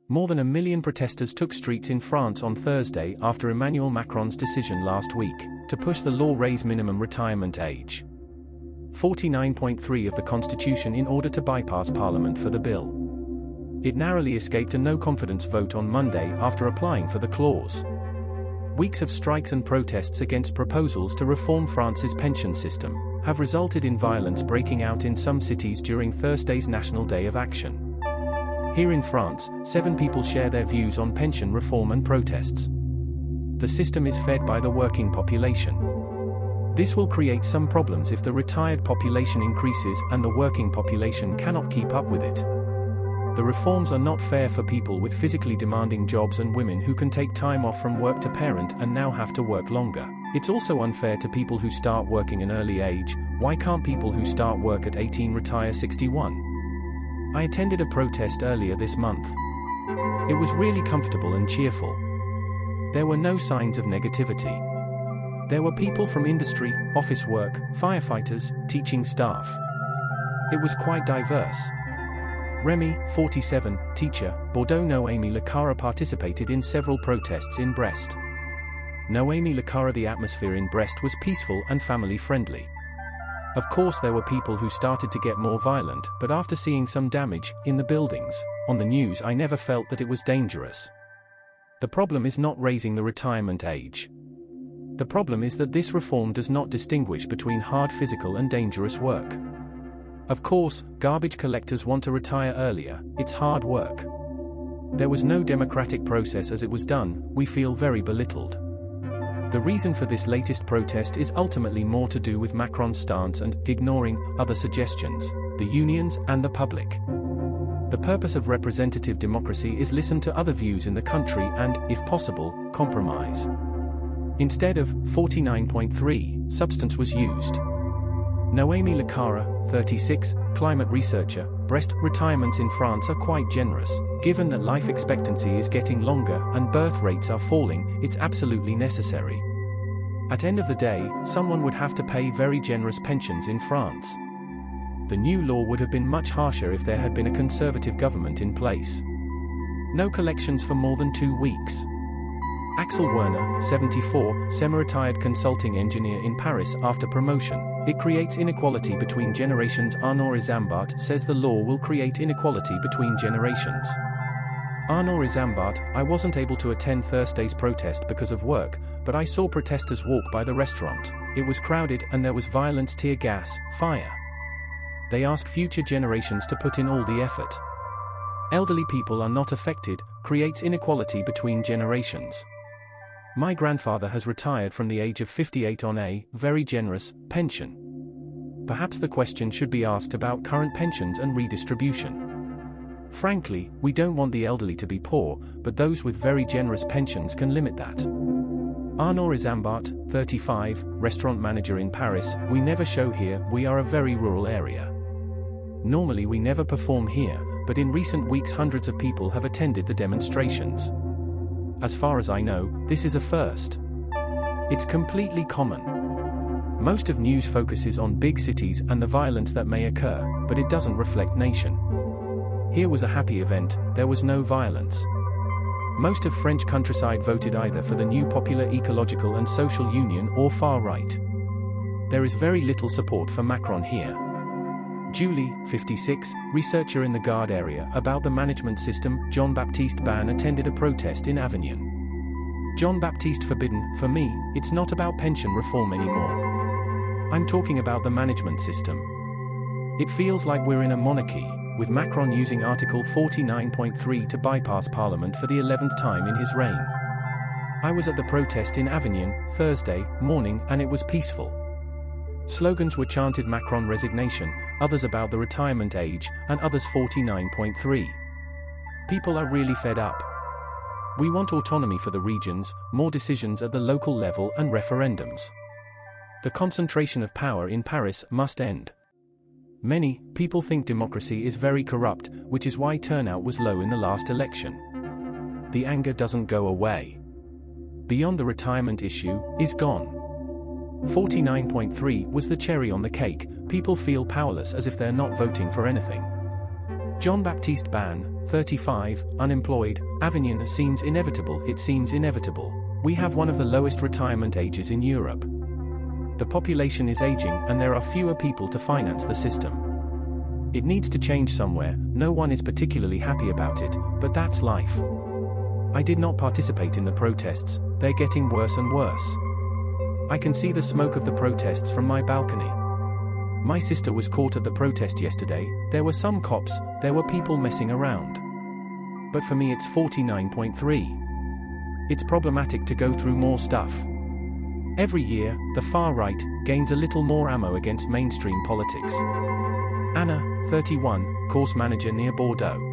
More than 1 million protesters took streets in France on Thursday after Emmanuel Macron's decision last week to push the law raise minimum retirement age 49.3 of the constitution in order to bypass parliament for the bill. It narrowly escaped a no-confidence vote on Monday after applying for the clause. Weeks of strikes and protests against proposals to reform France's pension system have resulted in violence breaking out in some cities during Thursday's National Day of Action. Here in France, 7 people share their views on pension reform and protests. The system is fed by the working population. This will create some problems if the retired population increases and the working population cannot keep up with it. The reforms are not fair for people with physically demanding jobs and women who can take time off from work to parent and now have to work longer. It's also unfair to people who start working an early age. Why can't people who start work at 18 retire 61? I attended a protest earlier this month. It was really comfortable and cheerful. There were no signs of negativity. There were people from industry, office work, firefighters, teaching staff. It was quite diverse. Remy, 47, teacher, Bordeaux Noemie le Carrer participated in several protests in Brest. Noemie le Carrer. The atmosphere in Brest was peaceful and family-friendly. Of course there were people who started to get more violent, but after seeing some damage in the buildings on the news, I never felt that it was dangerous. The problem is not raising the retirement age. The problem is that this reform does not distinguish between hard physical and dangerous work. Of course, garbage collectors want to retire earlier. It's hard work. There was no democratic process as it was done. We feel very belittled. The reason for this latest protest is ultimately more to do with Macron's stance and ignoring other suggestions, the unions and the public. The purpose of representative democracy is listen to other views in the country and, if possible, compromise. Instead of 49.3, substance was used. Noemie le Carrer, 36, climate researcher, Brest. Retirements in France are quite generous. Given that life expectancy is getting longer and birth rates are falling, it's absolutely necessary. At end of the day, someone would have to pay very generous pensions in France. The new law would have been much harsher if there had been a conservative government in place. No collections for more than 2 weeks. Axel Werner, 74, semi-retired consulting engineer in Paris after promotion. It creates inequality between generations. Arnaud Yzambart says the law will create inequality between generations. Arnaud Yzambart: I wasn't able to attend Thursday's protest because of work, but I saw protesters walk by the restaurant. It was crowded and there was violence, tear gas, fire. They ask future generations to put in all the effort. Elderly people are not affected, creates inequality between generations. My grandfather has retired from the age of 58 on a very generous pension. Perhaps the question should be asked about current pensions and redistribution. Frankly, we don't want the elderly to be poor, but those with very generous pensions can limit that. Arnaud Yzambart, 35, restaurant manager in Paris: we never show here, we are a very rural area. Normally we never perform here, but in recent weeks hundreds of people have attended the demonstrations. As far as I know, this is a first. It's completely common. Most of news focuses on big cities and the violence that may occur, but it doesn't reflect nation. Here was a happy event, there was no violence. Most of French countryside voted either for the new popular Ecological and Social Union or far right. There is very little support for Macron here. Julie, 56, researcher in the Gard area about the management system. Jean-Baptiste Ban attended a protest in Avignon. Jean-Baptiste Forbidden: for me, it's not about pension reform anymore. I'm talking about the management system. It feels like we're in a monarchy, with Macron using Article 49.3 to bypass Parliament for the 11th time in his reign. I was at the protest in Avignon Thursday morning and it was peaceful. Slogans were chanted: Macron resignation, others about the retirement age, and others 49.3. People are really fed up. We want autonomy for the regions, more decisions at the local level and referendums. The concentration of power in Paris must end. Many people think democracy is very corrupt, which is why turnout was low in the last election. The anger doesn't go away. Beyond the retirement issue is gone. 49.3 was the cherry on the cake. People feel powerless as if they're not voting for anything. Jean-Baptiste Ban, 35, unemployed. Avignon seems inevitable. It seems inevitable. We have one of the lowest retirement ages in Europe. The population is aging and there are fewer people to finance the system. It needs to change somewhere. No one is particularly happy about it, but that's life. I did not participate in the protests. They're getting worse and worse. I can see the smoke of the protests from my balcony. My sister was caught at the protest yesterday. There were some cops, there were people messing around. But for me it's 49.3. It's problematic to go through more stuff. Every year, the far right gains a little more ammo against mainstream politics. Anna, 31, course manager near Bordeaux.